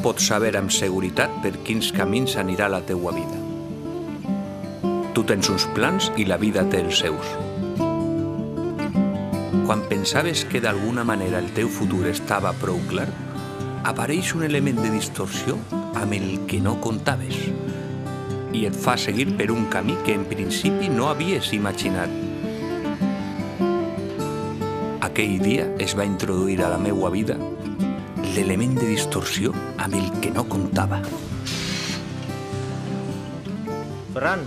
pots saber amb seguretat per quins camins anirà la teua vida. Tu tens uns plans i la vida té els seus. Quan pensaves que d'alguna manera el teu futur estava prou clar, apareix un element de distorsió amb el que no comptaves i et fa seguir per un camí que en principi no havies imaginat. Aquell dia es va introduir a la meua vida l'element de distorsió amb el que no comptava. Ferran,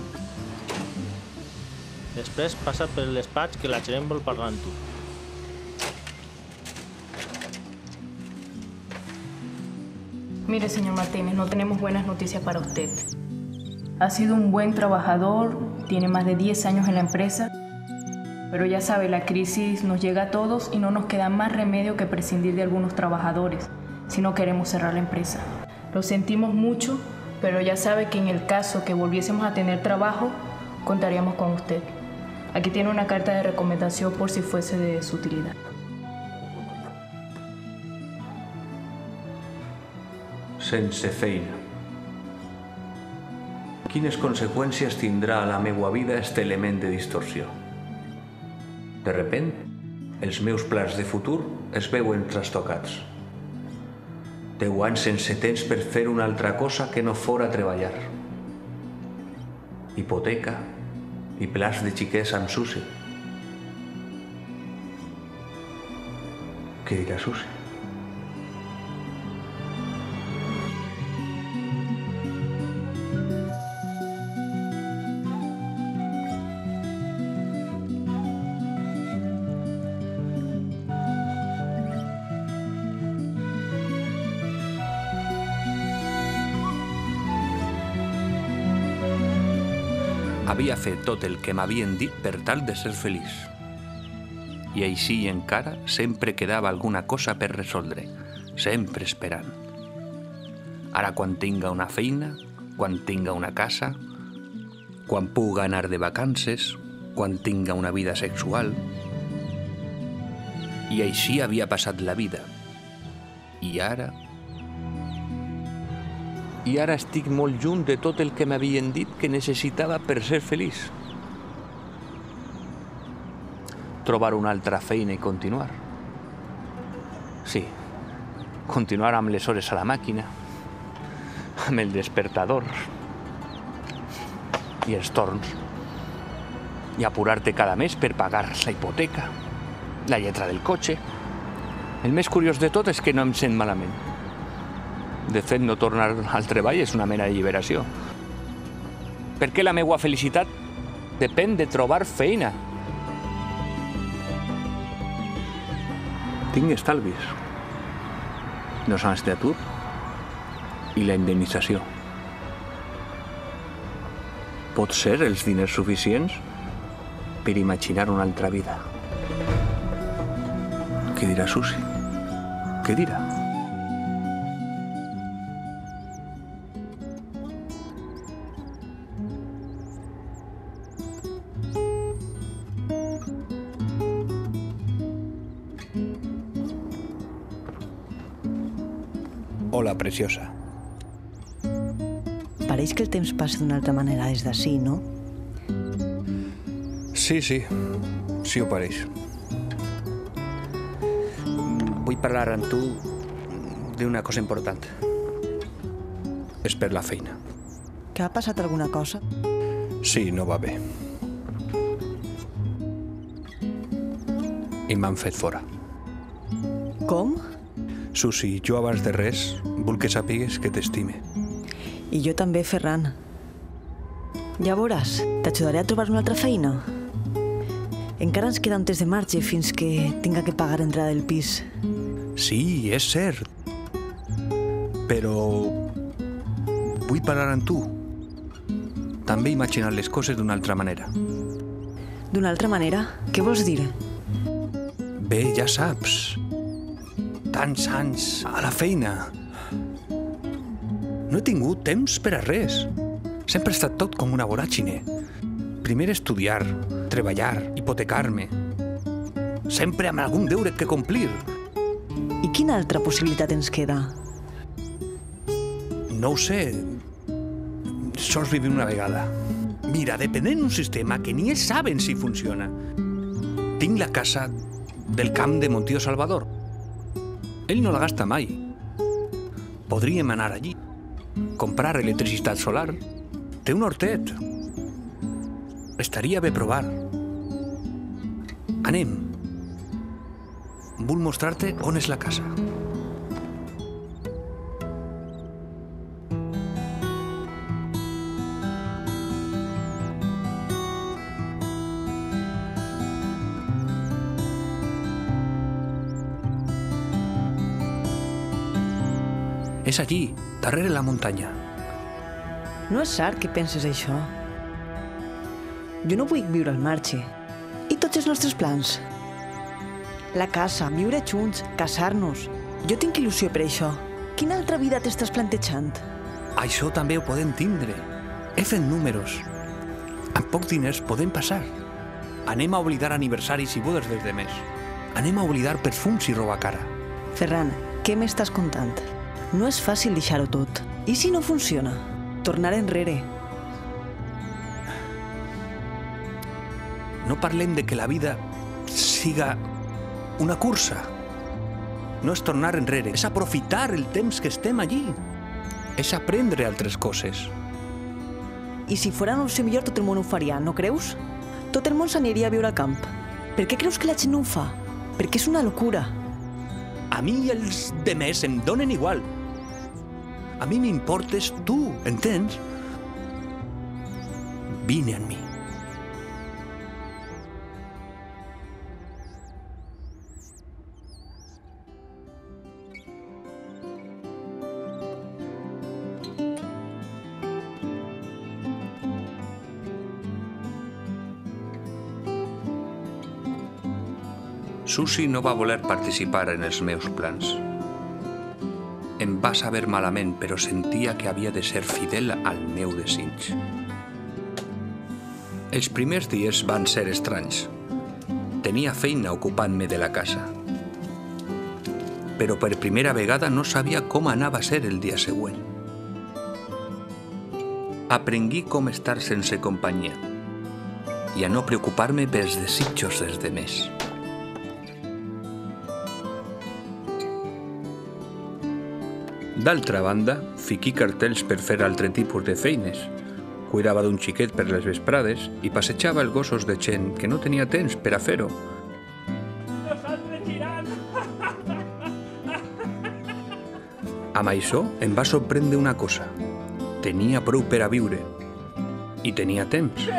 després passa pel despatx que la gerent vol parlar amb tu. Mire, señor Martínez, no tenemos buenas noticias para usted. Ha sido un buen trabajador, tiene más de 10 años en la empresa, pero ya sabe, la crisis nos llega a todos y no nos queda más remedio que prescindir de algunos trabajadores si no queremos cerrar la empresa. Lo sentimos mucho, pero ya sabe que en el caso que volviésemos a tener trabajo, contaríamos con usted. Aquí tiene una carta de recomendación por si fuese de su utilidad. Sense feina. Quines conseqüències tindrà a la meua vida aquest element de distorsió? De repent, els meus plans de futur es veuen trastocats. 10 anys sense temps per fer una altra cosa que no fora treballar. Hipoteca i plans de xiquets amb Susi. Què dirà Susi? Havia fet tot el que m'havien dit per tal de ser feliç. I així encara sempre quedava alguna cosa per resoldre, sempre esperant. Ara quan tinga una feina, quan tinga una casa, quan puga anar de vacances, quan tinga una vida sexual. I així havia passat la vida. I ara estic molt lluny de tot el que m'havien dit que necessitava per ser feliç. Trobar una altra feina i continuar. Sí, continuar amb les hores a la màquina, amb el despertador i els torns, i apurar-te cada mes per pagar la hipoteca, la lletra del cotxe. El més curiós de tot és que no em sent malament. De fet, no tornar al treball és una mena de lliberació. Perquè la meva felicitat depèn de trobar feina. Tinc estalvis, 2 anys d'atur i la indemnització. Pot ser els diners suficients per imaginar una altra vida. Què dirà Susi? Què dirà? Hola, preciosa. Pareix que el temps passa d'una altra manera des d'ací, no? Sí, sí ho pareix. Vull parlar amb tu d'una cosa important. És per la feina. Que ha passat alguna cosa? Sí, no va bé. I m'han fet fora. Com? Susi, jo abans de res vull que sàpigues que t'estime. I jo també, Ferran. Ja veuràs, t'ajudaré a trobar una altra feina. Encara ens queda un temps de marge fins que tinga que pagar l'entrada del pis. Sí, és cert. Però vull parlar amb tu. També imaginar les coses d'una altra manera. D'una altra manera? Què vols dir? Bé, ja saps. Tants anys a la feina. No he tingut temps per a res. Sempre ha estat tot com una voràgine. Primer estudiar, treballar, hipotecar-me. Sempre amb algun deure que complir. I quina altra possibilitat ens queda? No ho sé. Sols vivim una vegada. Mira, depenent d'un sistema que ni ells saben si funciona. Tinc la casa del camp de Montío Salvador. Ell no la gasta mai. Podríem anar allí, comprar electricitat solar. Té un hortet. Estaria bé provar. Anem. Vull mostrar-te on és la casa. És allí, darrere la muntanya. No és cert que penses això. Jo no vull viure al marge. I tots els nostres plans? La casa, viure junts, casar-nos. Jo tinc il·lusió per això. Quina altra vida t'estàs plantejant? Això també ho podem tindre. He fet números. Amb pocs diners podem passar. Anem a oblidar aniversaris i bodes dels demés. Anem a oblidar perfums i roba cara. Ferran, què m'estàs contant? No és fàcil deixar-ho tot. I si no funciona? Tornar enrere. No parlem de que la vida siga una cursa. No és tornar enrere, és aprofitar el temps que estem allí. És aprendre altres coses. I si fora una opció millor, tot el món ho faria, no creus? Tot el món s'aniria a viure al camp. Per què creus que la gent no ho fa? Perquè és una locura. A mi i els demés em donen igual. A mi m'importes tu, entens? Vine amb mi. Susi no va voler participar en els meus plans. Em va saber malament, però sentia que havia de ser fidel al meu desig. Els primers dies van ser estranys. Tenia feina ocupant-me de la casa. Però per primera vegada no sabia com anava a ser el dia següent. Aprengui com estar sense companyia i a no preocupar-me pels desitjos dels demés. D'altra banda, fiquí cartells per fer altre tipus de feines. Cuidava d'un xiquet per les vesprades i passejava els gossos de gent que no tenia temps per a fer-ho. Amb això em va sorprendre una cosa. Tenia prou per a viure. I tenia temps.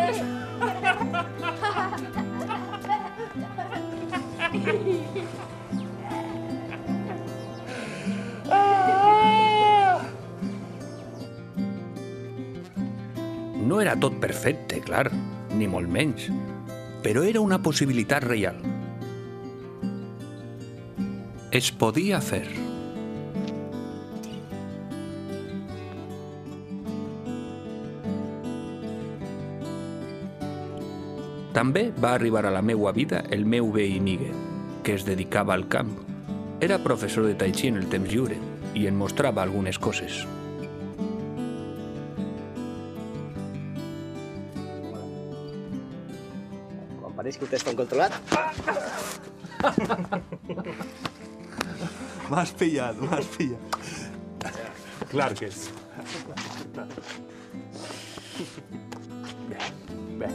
No era tot perfecte, clar, ni molt menys, però era una possibilitat real. Es podia fer. També va arribar a la meua vida el meu veí Miguel, que es dedicava al camp. Era professor de tai chi en el temps lliure i en mostrava algunes coses. Pareix que ho tens tan controlat. M'has pillat, m'has pillat. Clar que és. Bé.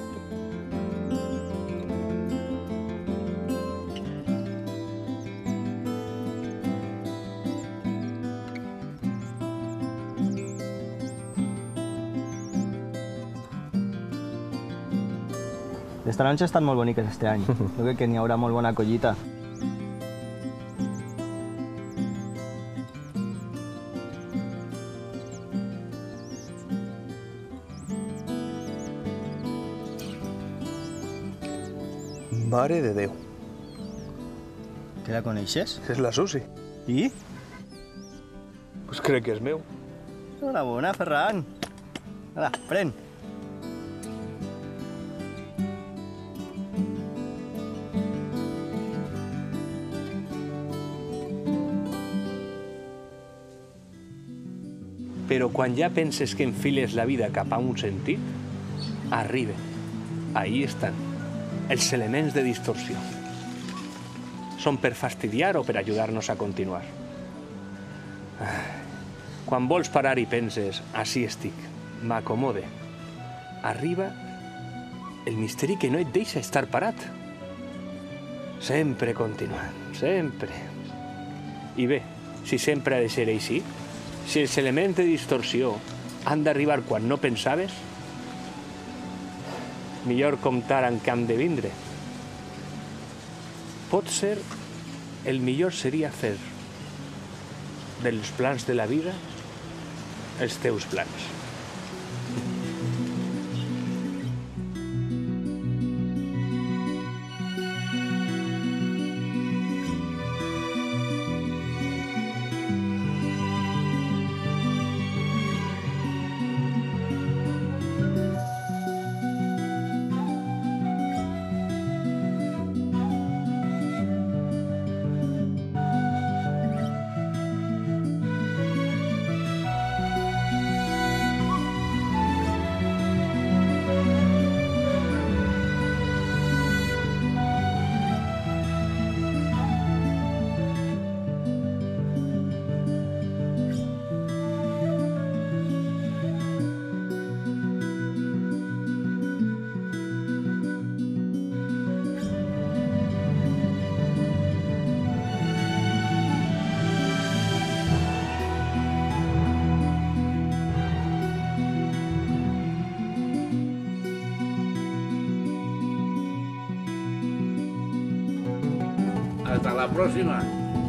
Les taronges estan molt boniques este any. Jo crec que n'hi haurà molt bona collita. Mare de Déu. Que la coneixes? És la Susi. I? Pues crec que és meu. Enhorabona, Ferran. Hala, pren. Però quan ja penses que enfiles la vida cap a un sentit, arriben. Ahí estan, els elements de distorsió. Són per fastidiar o per ajudar-nos a continuar. Quan vols parar i penses, així estic, m'acomode, arriba el misteri que no et deixa estar parat. Sempre continuant, sempre. I bé, si sempre ha de ser així, si els elements de distorsió han d'arribar quan no pensaves, millor comptar amb què han de vindre. Potser el millor seria fer dels plans de la vida els teus plans. Hasta la próxima.